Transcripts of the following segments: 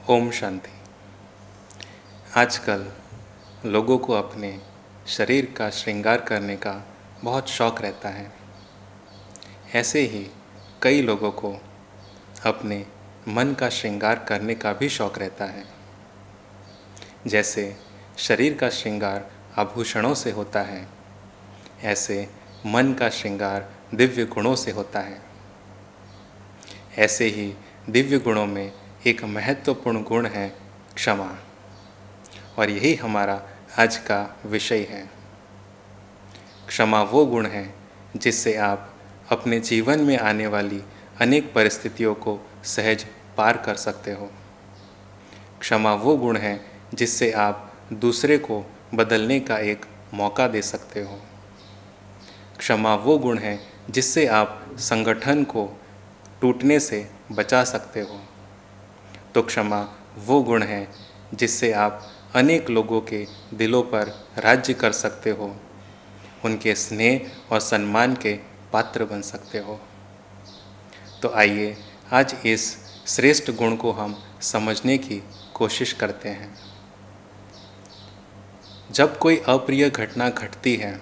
ओम शांति। आजकल लोगों को अपने शरीर का श्रृंगार करने का बहुत शौक़ रहता है। ऐसे ही कई लोगों को अपने मन का श्रृंगार करने का भी शौक़ रहता है। जैसे शरीर का श्रृंगार आभूषणों से होता है, ऐसे मन का श्रृंगार दिव्य गुणों से होता है। ऐसे ही दिव्य गुणों में एक महत्वपूर्ण गुण है क्षमा, और यही हमारा आज का विषय है। क्षमा वो गुण है जिससे आप अपने जीवन में आने वाली अनेक परिस्थितियों को सहज पार कर सकते हो। क्षमा वो गुण है जिससे आप दूसरे को बदलने का एक मौका दे सकते हो। क्षमा वो गुण है जिससे आप संगठन को टूटने से बचा सकते हो। तो क्षमा वो गुण है जिससे आप अनेक लोगों के दिलों पर राज्य कर सकते हो, उनके स्नेह और सम्मान के पात्र बन सकते हो। तो आइए आज इस श्रेष्ठ गुण को हम समझने की कोशिश करते हैं। जब कोई अप्रिय घटना घटती है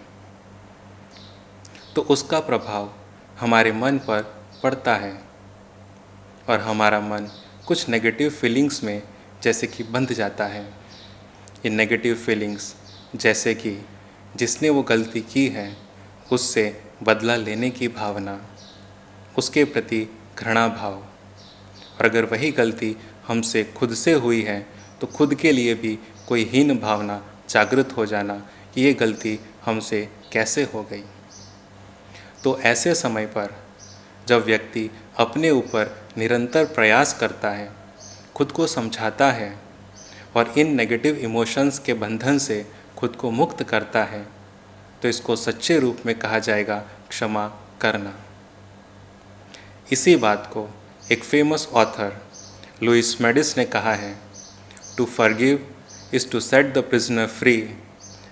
तो उसका प्रभाव हमारे मन पर पड़ता है और हमारा मन कुछ नेगेटिव फीलिंग्स में जैसे कि बंध जाता है। ये नेगेटिव फीलिंग्स जैसे कि जिसने वो गलती की है उससे बदला लेने की भावना, उसके प्रति घृणा भाव, और अगर वही गलती हमसे खुद से हुई है तो खुद के लिए भी कोई हीन भावना जागृत हो जाना कि ये गलती हमसे कैसे हो गई। तो ऐसे समय पर जब व्यक्ति अपने ऊपर निरंतर प्रयास करता है, खुद को समझाता है और इन नेगेटिव इमोशंस के बंधन से खुद को मुक्त करता है, तो इसको सच्चे रूप में कहा जाएगा क्षमा करना। इसी बात को एक फेमस ऑथर लुइस मेडिस ने कहा है, to forgive is to set the prisoner free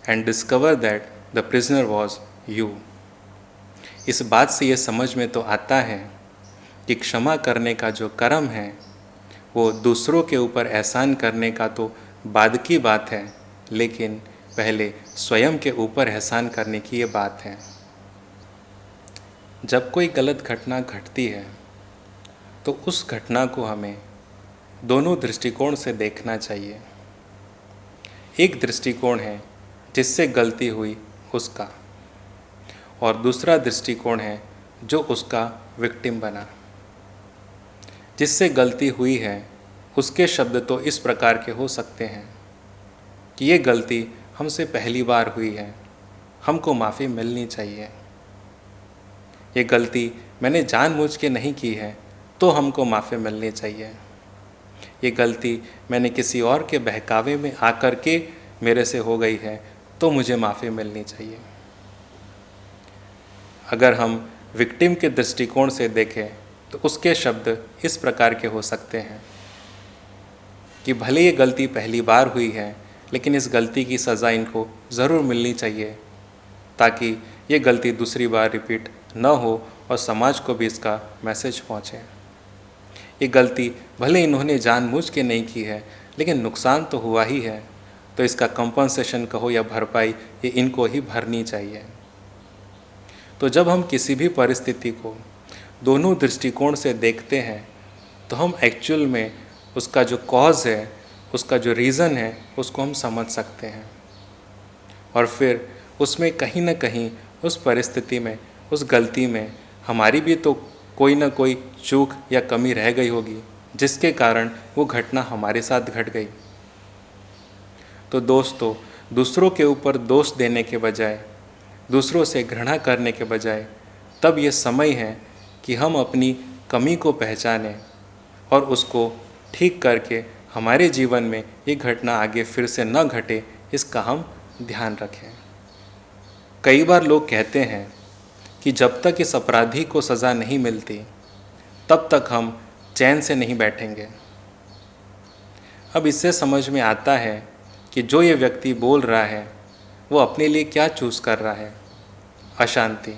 and discover that the prisoner was you. इस बात से ये समझ में तो आता है कि क्षमा करने का जो कर्म है वो दूसरों के ऊपर एहसान करने का तो बाद की बात है, लेकिन पहले स्वयं के ऊपर एहसान करने की ये बात है। जब कोई गलत घटना घटती है तो उस घटना को हमें दोनों दृष्टिकोण से देखना चाहिए। एक दृष्टिकोण है जिससे गलती हुई उसका, और दूसरा दृष्टिकोण है जो उसका विक्टिम बना। जिससे गलती हुई है उसके शब्द तो इस प्रकार के हो सकते हैं कि ये गलती हमसे पहली बार हुई है, हमको माफ़ी मिलनी चाहिए। ये गलती मैंने जानबूझ के नहीं की है तो हमको माफ़ी मिलनी चाहिए। ये गलती मैंने किसी और के बहकावे में आकर के मेरे से हो गई है तो मुझे माफ़ी मिलनी चाहिए। अगर हम विक्टिम के दृष्टिकोण से देखें तो उसके शब्द इस प्रकार के हो सकते हैं कि भले ये गलती पहली बार हुई है, लेकिन इस गलती की सज़ा इनको ज़रूर मिलनी चाहिए ताकि ये गलती दूसरी बार रिपीट न हो और समाज को भी इसका मैसेज पहुँचे। ये गलती भले इन्होंने जानबूझ के नहीं की है, लेकिन नुकसान तो हुआ ही है, तो इसका कंपनसेशन कहो या भरपाई ये इनको ही भरनी चाहिए। तो जब हम किसी भी परिस्थिति को दोनों दृष्टिकोण से देखते हैं तो हम एक्चुअल में उसका जो कॉज है, उसका जो रीज़न है, उसको हम समझ सकते हैं, और फिर उसमें कहीं ना कहीं उस परिस्थिति में, उस गलती में हमारी भी तो कोई ना कोई चूक या कमी रह गई होगी जिसके कारण वो घटना हमारे साथ घट गई। तो दोस्तों, दूसरों के ऊपर दोष देने के बजाय, दूसरों से घृणा करने के बजाय, तब ये समय है कि हम अपनी कमी को पहचानें और उसको ठीक करके हमारे जीवन में ये घटना आगे फिर से न घटे, इसका हम ध्यान रखें। कई बार लोग कहते हैं कि जब तक इस अपराधी को सज़ा नहीं मिलती तब तक हम चैन से नहीं बैठेंगे। अब इससे समझ में आता है कि जो ये व्यक्ति बोल रहा है वो अपने लिए क्या चूज़ कर रहा है, अशांति।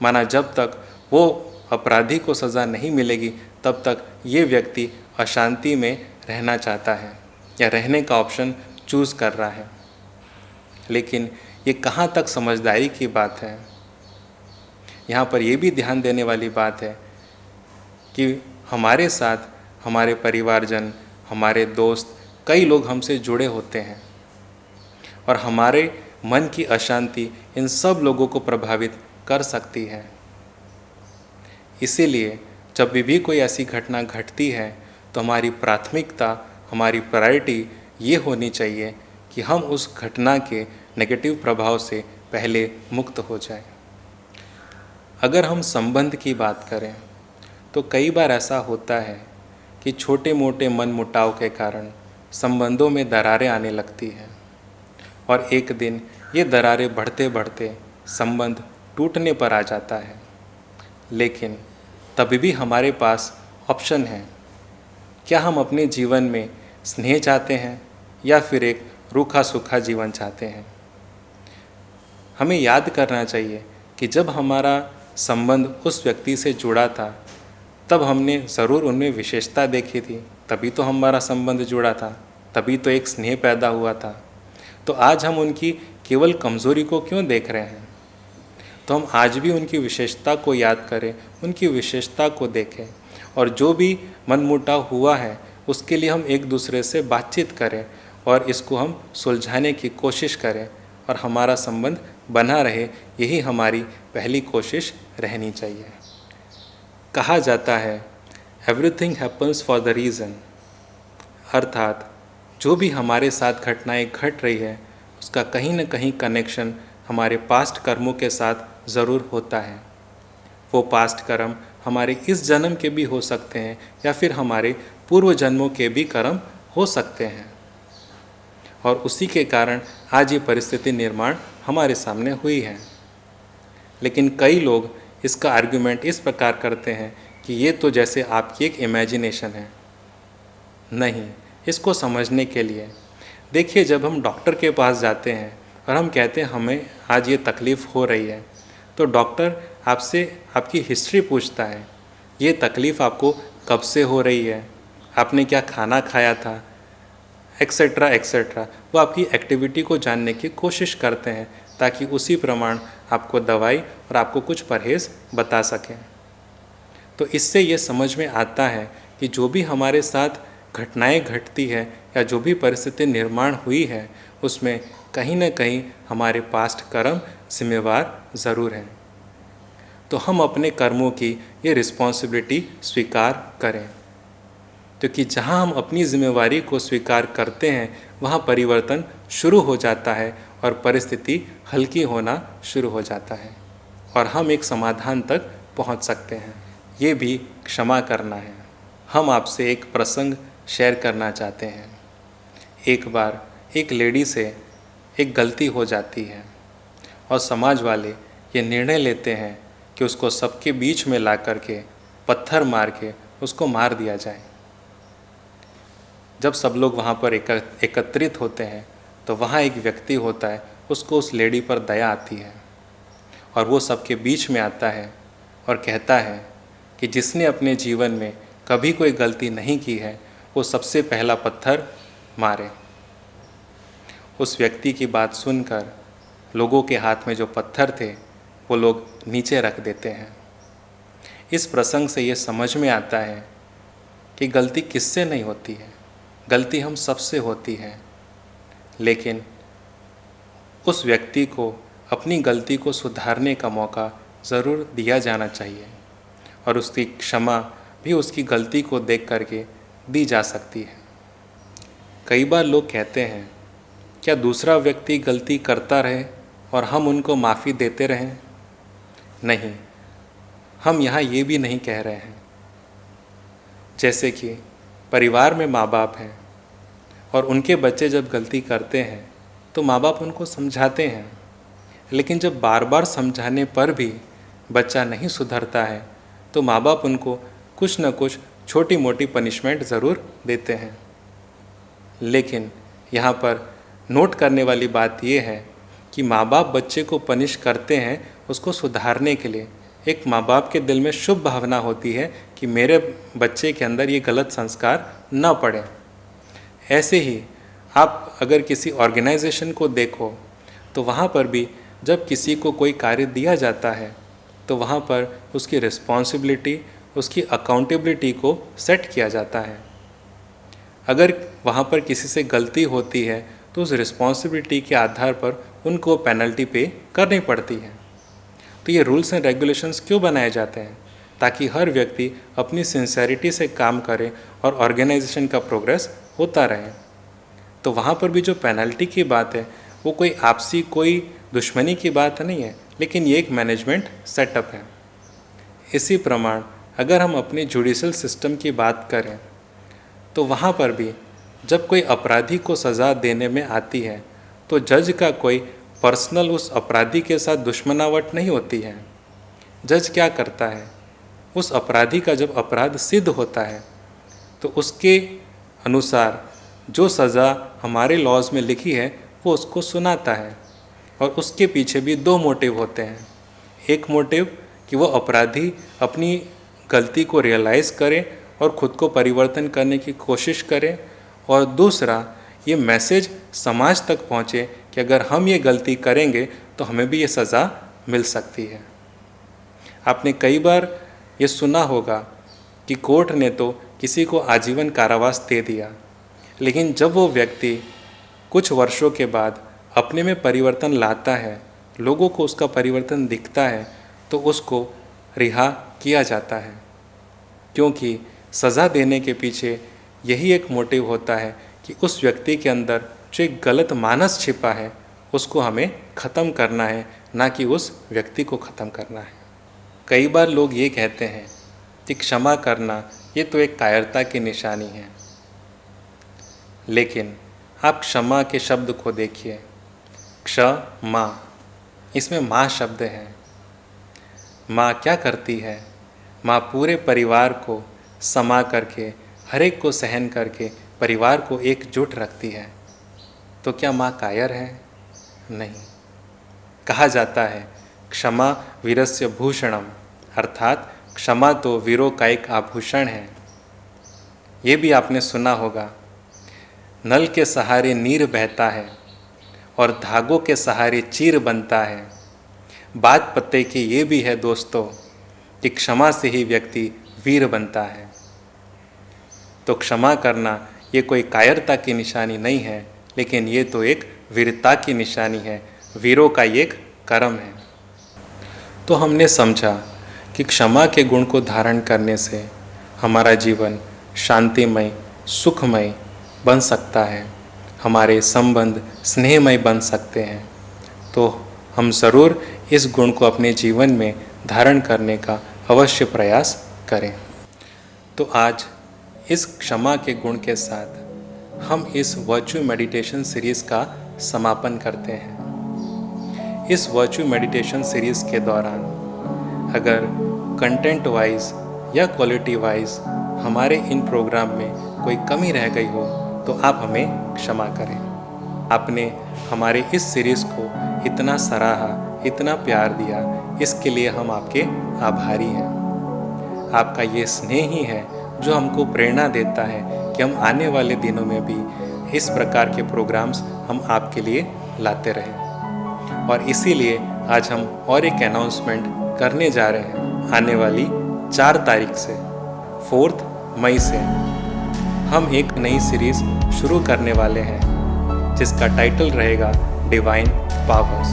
माना जब तक वो अपराधी को सज़ा नहीं मिलेगी तब तक ये व्यक्ति अशांति में रहना चाहता है या रहने का ऑप्शन चूज़ कर रहा है। लेकिन ये कहाँ तक समझदारी की बात है? यहाँ पर ये भी ध्यान देने वाली बात है कि हमारे साथ हमारे परिवारजन, हमारे दोस्त, कई लोग हमसे जुड़े होते हैं और हमारे मन की अशांति इन सब लोगों को प्रभावित कर सकती है। इसीलिए जब भी कोई ऐसी घटना घटती है तो हमारी प्राथमिकता, हमारी प्रायोरिटी ये होनी चाहिए कि हम उस घटना के नेगेटिव प्रभाव से पहले मुक्त हो जाएं। अगर हम संबंध की बात करें तो कई बार ऐसा होता है कि छोटे मोटे मनमुटाव के कारण संबंधों में दरारें आने लगती हैं और एक दिन ये दरारें बढ़ते बढ़ते संबंध टूटने पर आ जाता है। लेकिन तभी भी हमारे पास ऑप्शन है। क्या हम अपने जीवन में स्नेह चाहते हैं या फिर एक रूखा सूखा जीवन चाहते हैं? हमें याद करना चाहिए कि जब हमारा संबंध उस व्यक्ति से जुड़ा था तब हमने ज़रूर उनमें विशेषता देखी थी, तभी तो हमारा संबंध जुड़ा था, तभी तो एक स्नेह पैदा हुआ था। तो आज हम उनकी केवल कमज़ोरी को क्यों देख रहे हैं? तो हम आज भी उनकी विशेषता को याद करें, उनकी विशेषता को देखें और जो भी मनमुटाव हुआ है उसके लिए हम एक दूसरे से बातचीत करें और इसको हम सुलझाने की कोशिश करें और हमारा संबंध बना रहे, यही हमारी पहली कोशिश रहनी चाहिए। कहा जाता है everything happens for the reason, अर्थात जो भी हमारे साथ घटनाएं घट रही है उसका कहीं न कहीं कनेक्शन हमारे पास्ट कर्मों के साथ ज़रूर होता है। वो पास्ट कर्म हमारे इस जन्म के भी हो सकते हैं या फिर हमारे पूर्व जन्मों के भी कर्म हो सकते हैं और उसी के कारण आज ये परिस्थिति निर्माण हमारे सामने हुई है। लेकिन कई लोग इसका आर्गुमेंट इस प्रकार करते हैं कि ये तो जैसे आपकी एक इमेजिनेशन है। नहीं, इसको समझने के लिए देखिए, जब हम डॉक्टर के पास जाते हैं और हम कहते हैं हमें आज ये तकलीफ़ हो रही है, तो डॉक्टर आपसे आपकी हिस्ट्री पूछता है, ये तकलीफ़ आपको कब से हो रही है, आपने क्या खाना खाया था, एक्सेट्रा एक्सेट्रा। वो आपकी एक्टिविटी को जानने की कोशिश करते हैं ताकि उसी प्रमाण आपको दवाई और आपको कुछ परहेज़ बता सकें। तो इससे ये समझ में आता है कि जो भी हमारे साथ घटनाएं घटती है या जो भी परिस्थिति निर्माण हुई है उसमें कहीं न कहीं हमारे पास्ट कर्म जिम्मेवार ज़रूर हैं। तो हम अपने कर्मों की ये रिस्पॉन्सिबिलिटी स्वीकार करें, क्योंकि जहाँ हम अपनी जिम्मेवारी को स्वीकार करते हैं वहाँ परिवर्तन शुरू हो जाता है और परिस्थिति हल्की होना शुरू हो जाता है और हम एक समाधान तक पहुँच सकते हैं। ये भी क्षमा करना है। हम आपसे एक प्रसंग शेयर करना चाहते हैं। एक बार एक लेडी से एक गलती हो जाती है और समाज वाले ये निर्णय लेते हैं कि उसको सबके बीच में ला कर के पत्थर मार के उसको मार दिया जाए। जब सब लोग वहाँ पर एकत्रित होते हैं तो वहाँ एक व्यक्ति होता है, उसको उस लेडी पर दया आती है और वो सबके बीच में आता है और कहता है कि जिसने अपने जीवन में कभी कोई गलती नहीं की है वो सबसे पहला पत्थर मारे। उस व्यक्ति की बात सुनकर लोगों के हाथ में जो पत्थर थे वो लोग नीचे रख देते हैं। इस प्रसंग से ये समझ में आता है कि गलती किससे नहीं होती है, गलती हम सबसे होती है, लेकिन उस व्यक्ति को अपनी गलती को सुधारने का मौका ज़रूर दिया जाना चाहिए और उसकी क्षमा भी उसकी गलती को देख करके दी जा सकती है। कई बार लोग कहते हैं, क्या दूसरा व्यक्ति गलती करता रहे और हम उनको माफ़ी देते रहें? नहीं, हम यहाँ ये भी नहीं कह रहे हैं। जैसे कि परिवार में माँ बाप हैं और उनके बच्चे जब गलती करते हैं तो माँ बाप उनको समझाते हैं, लेकिन जब बार बार समझाने पर भी बच्चा नहीं सुधरता है तो माँ बाप उनको कुछ न कुछ छोटी मोटी पनिशमेंट ज़रूर देते हैं। लेकिन यहाँ पर नोट करने वाली बात यह है कि माँ बाप बच्चे को पनिश करते हैं उसको सुधारने के लिए। एक माँ बाप के दिल में शुभ भावना होती है कि मेरे बच्चे के अंदर ये गलत संस्कार न पड़े, ऐसे ही आप अगर किसी ऑर्गेनाइजेशन को देखो तो वहाँ पर भी जब किसी को कोई कार्य दिया जाता है तो वहाँ पर उसकी रिस्पॉन्सिबिलिटी, उसकी अकाउंटेबिलिटी को सेट किया जाता है। अगर वहाँ पर किसी से गलती होती है तो उस रिस्पॉन्सिबिलिटी के आधार पर उनको पेनल्टी पे करनी पड़ती है। तो ये रूल्स एंड रेगुलेशंस क्यों बनाए जाते हैं? ताकि हर व्यक्ति अपनी सिंसेरिटी से काम करे और ऑर्गेनाइजेशन का प्रोग्रेस होता रहे। तो वहाँ पर भी जो पेनल्टी की बात है वो कोई आपसी कोई दुश्मनी की बात नहीं है, लेकिन ये एक मैनेजमेंट सेटअप है। इसी प्रमाण अगर हम अपने जुडिशल सिस्टम की बात करें तो वहाँ पर भी जब कोई अपराधी को सज़ा देने में आती है तो जज का कोई पर्सनल उस अपराधी के साथ दुश्मनावट नहीं होती है। जज क्या करता है, उस अपराधी का जब अपराध सिद्ध होता है तो उसके अनुसार जो सज़ा हमारे लॉज में लिखी है वो उसको सुनाता है। और उसके पीछे भी दो मोटिव होते हैं। एक मोटिव कि वो अपराधी अपनी गलती को रियलाइज़ करे और ख़ुद को परिवर्तन करने की कोशिश करे, और दूसरा ये मैसेज समाज तक पहुँचे कि अगर हम ये गलती करेंगे तो हमें भी ये सज़ा मिल सकती है। आपने कई बार ये सुना होगा कि कोर्ट ने तो किसी को आजीवन कारावास दे दिया, लेकिन जब वो व्यक्ति कुछ वर्षों के बाद अपने में परिवर्तन लाता है, लोगों को उसका परिवर्तन दिखता है, तो उसको रिहा किया जाता है। क्योंकि सज़ा देने के पीछे यही एक मोटिव होता है कि उस व्यक्ति के अंदर जो एक गलत मानस छिपा है उसको हमें ख़त्म करना है, ना कि उस व्यक्ति को ख़त्म करना है। कई बार लोग ये कहते हैं कि क्षमा करना ये तो एक कायरता की निशानी है, लेकिन आप क्षमा के शब्द को देखिए, क्षमा, इसमें माँ शब्द है। माँ क्या करती है? माँ पूरे परिवार को समा करके, हर एक को सहन करके परिवार को एकजुट रखती है। तो क्या माँ कायर है? नहीं। कहा जाता है क्षमा वीरस्य भूषणम, अर्थात क्षमा तो वीरों का एक आभूषण है। ये भी आपने सुना होगा, नल के सहारे नीर बहता है और धागों के सहारे चीर बनता है। बात पते की ये भी है दोस्तों कि क्षमा से ही व्यक्ति वीर बनता है। तो क्षमा करना ये कोई कायरता की निशानी नहीं है, लेकिन ये तो एक वीरता की निशानी है, वीरों का एक कर्म है। तो हमने समझा कि क्षमा के गुण को धारण करने से हमारा जीवन शांतिमय, सुखमय बन सकता है, हमारे संबंध स्नेहमय बन सकते हैं। तो हम ज़रूर इस गुण को अपने जीवन में धारण करने का अवश्य प्रयास करें। तो आज इस क्षमा के गुण के साथ हम इस वर्च्यू मेडिटेशन सीरीज़ का समापन करते हैं। इस वर्च्यू मेडिटेशन सीरीज़ के दौरान अगर कंटेंट वाइज या क्वालिटी वाइज हमारे इन प्रोग्राम में कोई कमी रह गई हो तो आप हमें क्षमा करें। आपने हमारे इस सीरीज़ को इतना सराहा, इतना प्यार दिया, इसके लिए हम आपके आभारी हैं। आपका ये स्नेह ही है जो हमको प्रेरणा देता है कि हम आने वाले दिनों में भी इस प्रकार के प्रोग्राम्स हम आपके लिए लाते रहें। और इसीलिए आज हम और एक अनाउंसमेंट करने जा रहे हैं। आने वाली 4 तारीख से 4 मई से हम एक नई सीरीज़ शुरू करने वाले हैं जिसका टाइटल रहेगा डिवाइन पावर्स।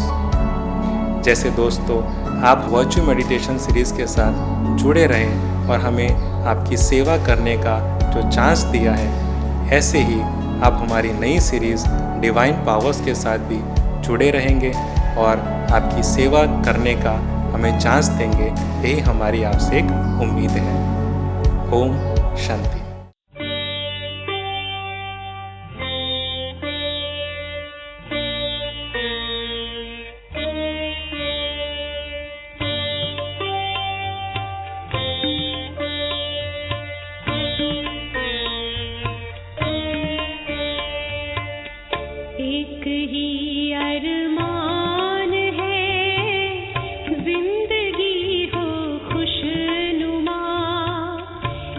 जैसे दोस्तों आप वर्च्यू मेडिटेशन सीरीज़ के साथ जुड़े रहें और हमें आपकी सेवा करने का जो चांस दिया है, ऐसे ही आप हमारी नई सीरीज़ डिवाइन पावर्स के साथ भी जुड़े रहेंगे और आपकी सेवा करने का हमें चांस देंगे। यही हमारी आपसे एक उम्मीद है। ओम शांति। एक ही अरमान है जिंदगी हो खुशनुमा,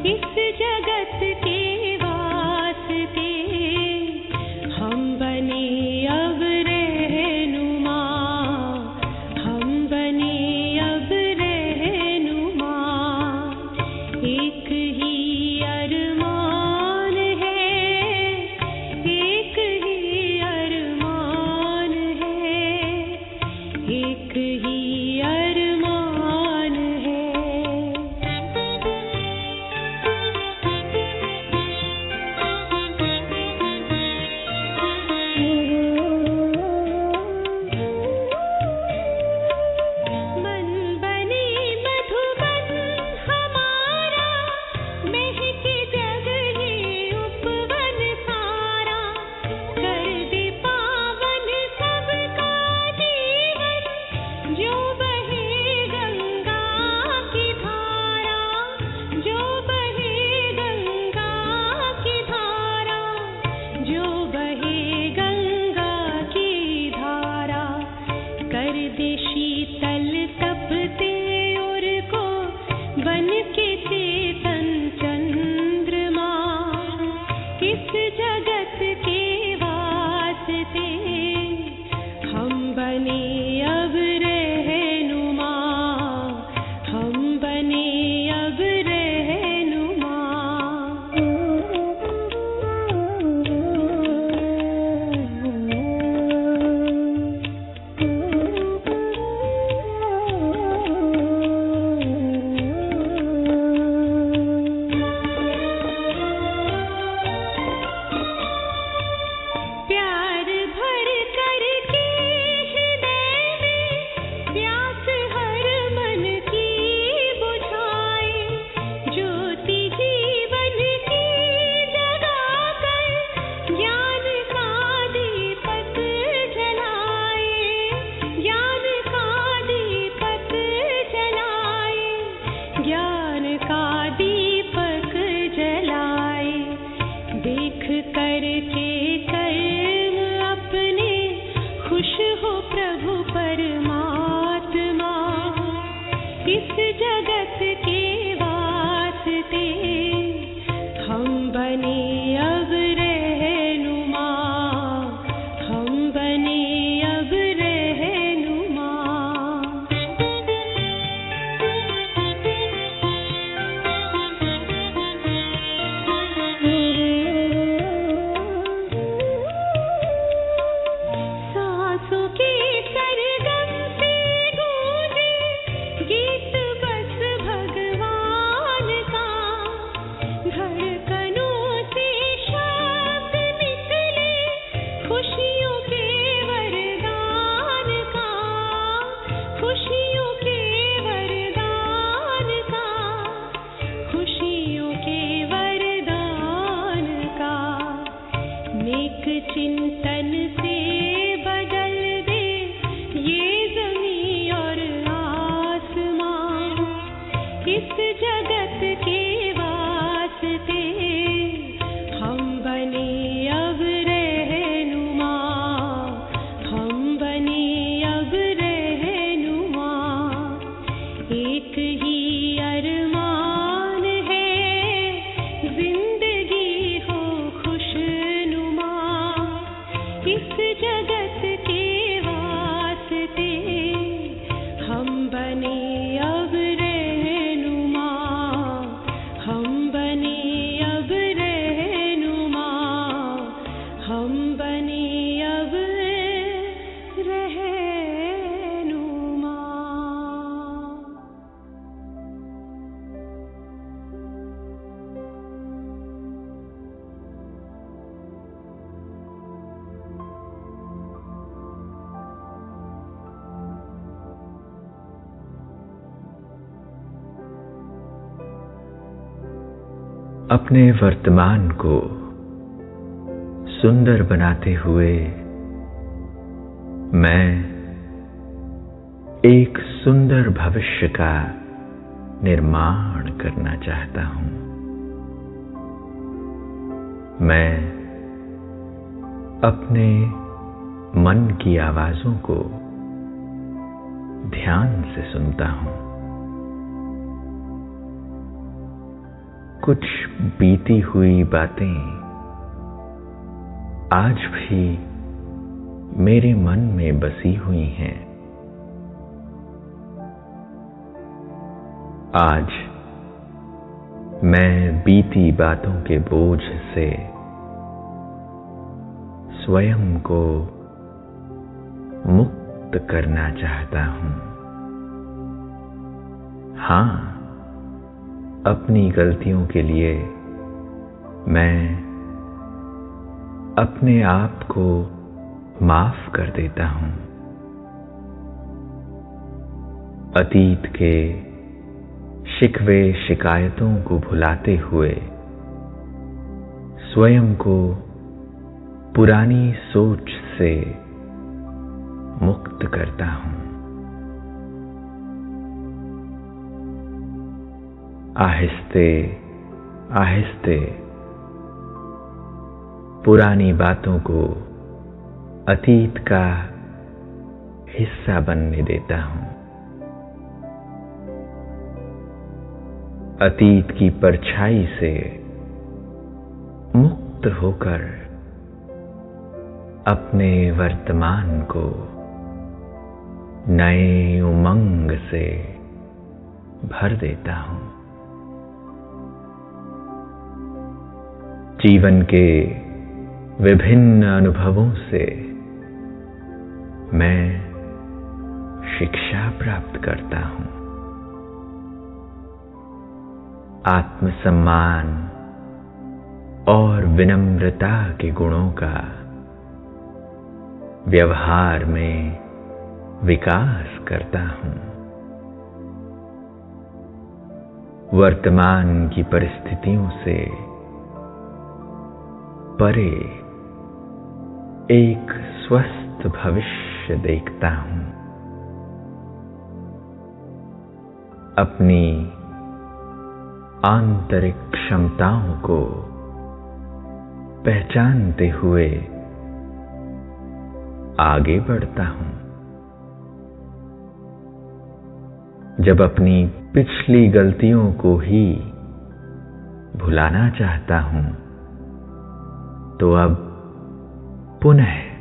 इस जगत इस जगत के वास्ते हम बने अब रहनुमा, हम बने अब रहनुमा। सांसों के सरगम से गूंजे गीत बस भगवान का, धड़कनों से शब्द निकले खुशियों के वरदान का, खुशियों के वरदान का, खुशियों के वरदान का। नेक चिंतन से बदल दे ये ज़मीं और आसमां, इस जगत के वास्ते हम बने अब रहनुमा, हम बने अब रहनुमा। एक ही अरमान है जिंदगी हो खुशनुमा, इस जगत के वास्ते हम बने अब रहनुमा, हम बने अब रहनुमा, हम बने अब रहनुमा। अपने वर्तमान को सुंदर बनाते हुए मैं एक सुंदर भविष्य का निर्माण करना चाहता हूं। मैं अपने मन की आवाजों को ध्यान से सुनता हूं। कुछ बीती हुई बातें आज भी मेरे मन में बसी हुई हैं। आज मैं बीती बातों के बोझ से स्वयं को मुक्त करना चाहता हूं। हां, अपनी गलतियों के लिए मैं अपने आप को माफ कर देता हूं। अतीत के शिकवे शिकायतों को भुलाते हुए स्वयं को पुरानी सोच से मुक्त करता हूं। आहिस्ते आहिस्ते पुरानी बातों को अतीत का हिस्सा बनने देता हूं। अतीत की परछाई से मुक्त होकर अपने वर्तमान को नए उमंग से भर देता हूं। जीवन के विभिन्न अनुभवों से मैं शिक्षा प्राप्त करता हूं। आत्मसम्मान और विनम्रता के गुणों का व्यवहार में विकास करता हूं। वर्तमान की परिस्थितियों से परे एक स्वस्थ भविष्य देखता हूं। अपनी आंतरिक क्षमताओं को पहचानते हुए आगे बढ़ता हूं। जब अपनी पिछली गलतियों को ही भुलाना चाहता हूं, तो अब पुनः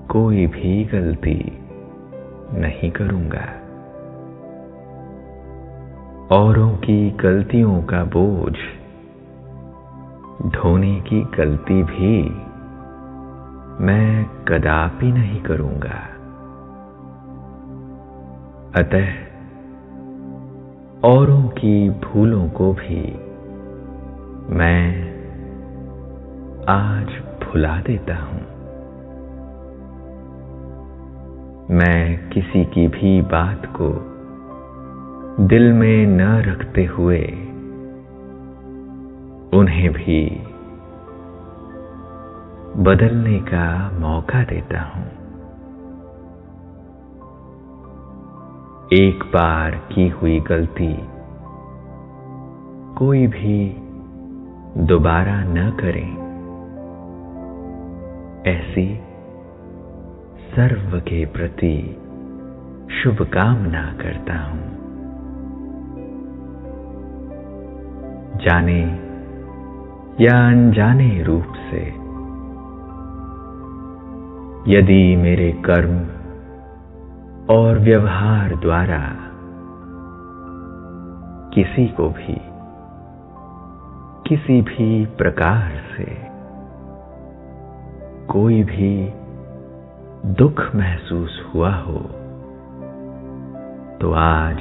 कोई भी गलती नहीं करूंगा। औरों की गलतियों का बोझ ढोने की गलती भी मैं कदापि नहीं करूंगा। अतः औरों की भूलों को भी मैं आज भुला देता हूं। मैं किसी की भी बात को दिल में न रखते हुए उन्हें भी बदलने का मौका देता हूं। एक बार की हुई गलती कोई भी दोबारा न करे, ऐसी सर्व के प्रति शुभकामना करता हूं। जाने या अनजाने रूप से यदि मेरे कर्म और व्यवहार द्वारा किसी को भी किसी भी प्रकार से कोई भी दुख महसूस हुआ हो, तो आज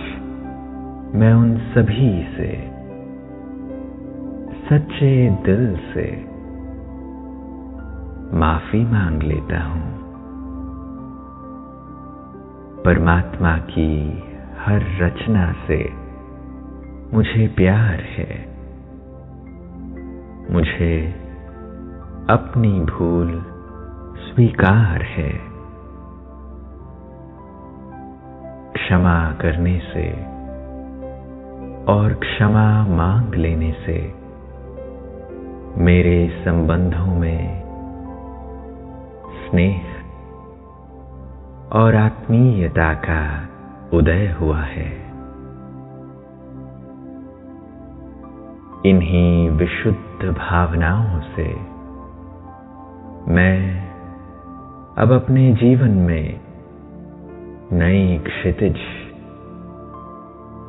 मैं उन सभी से सच्चे दिल से माफी मांग लेता हूं। परमात्मा की हर रचना से मुझे प्यार है। मुझे अपनी भूल स्वीकार है। क्षमा करने से और क्षमा मांग लेने से मेरे संबंधों में स्नेह और आत्मीयता का उदय हुआ है। इन्हीं विशुद्ध भावनाओं से मैं अब अपने जीवन में नई क्षितिज,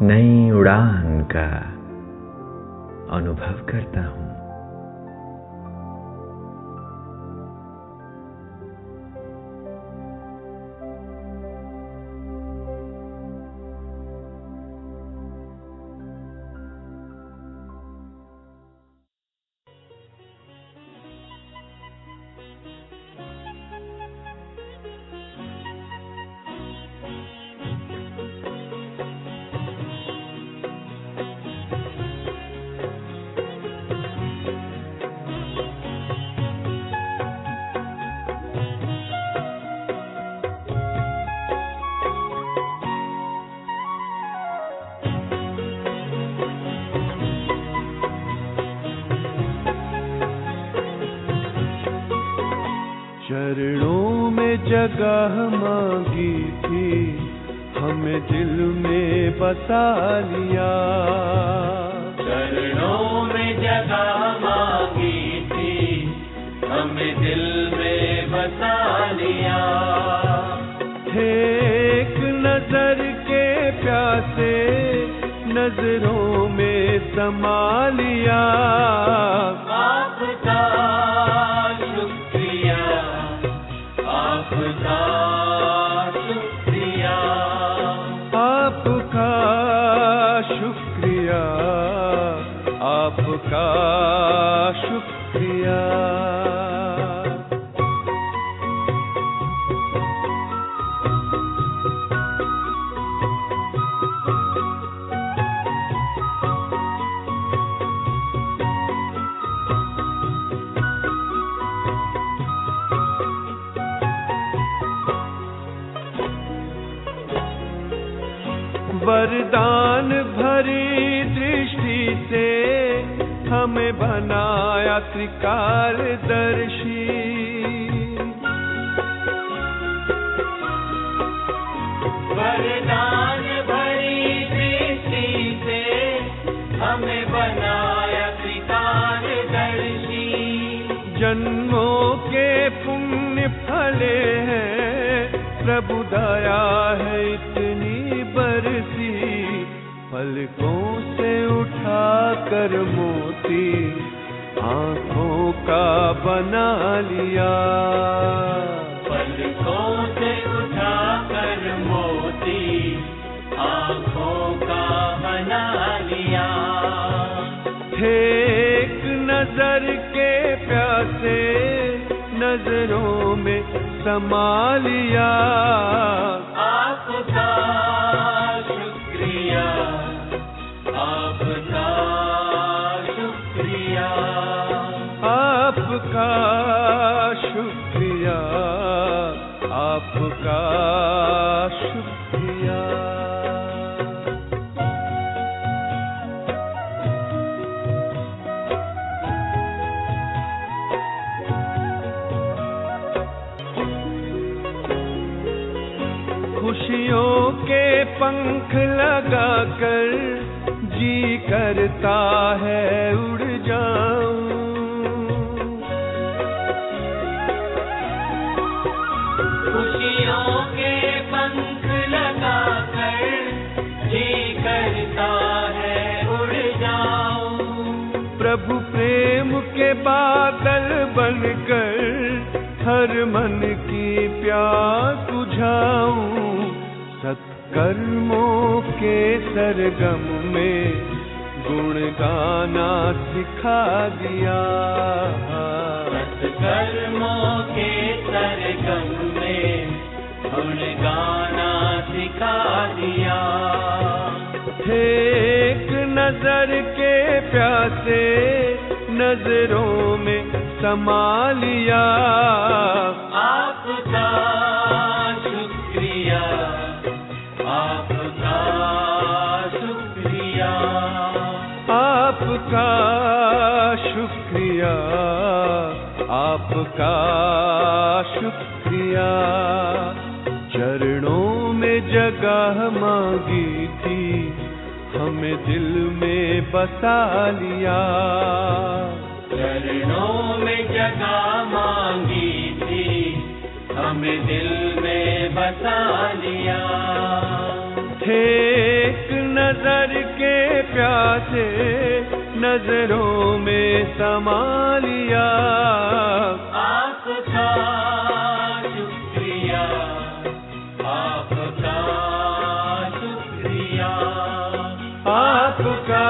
नई उड़ान का अनुभव करता हूं। चरणों में जगह मांगी थी, हमें दिल में बसा लिया। चरणों में जगह मांगी थी, हमें दिल में बसा लिया। थे एक नजर के प्यासे, नजरों में समा लिया। आपका शुक्रिया, आपका शुक्रिया, आपका शुक्रिया, आपका शुक्रिया। वरदान भरी दृष्टि से हमें बनाया त्रिकालदर्शी। वरदान दया है इतनी बरसी, पलकों से उठा कर मोती आंखों का बना लिया। पलकों से उठा कर मोती आंखों का बना लिया। थे एक नजर के प्यासे नजरों में समा लिया। आपका शुक्रिया, आपका शुक्रिया, आपका शुक्रिया, आपका शुक्रिया। खुशियों के पंख लगाकर जी करता है उड़ जाऊं। खुशियों के पंख लगाकर जी करता है उड़ जाऊं। प्रभु प्रेम के बादल बनकर हर मन की प्यास बुझाऊं। सत्कर्मों के सरगम में गुण गाना सिखा दिया। सत्कर्मों के सरगम में गुण गाना सिखा दिया। थे एक नजर के प्यासे नजरों में समा लिया। आपका शुक्रिया, आपका शुक्रिया, आपका शुक्रिया, आपका शुक्रिया। चरणों में जगह मांगी थी, हमें दिल में बसा लिया। चरणों में जगह मांगी थी, हमें दिल में बसा लिया। थे एक नजर के प्यासे नजरों में समा लिया। आपका शुक्रिया, आपका शुक्रिया, आपका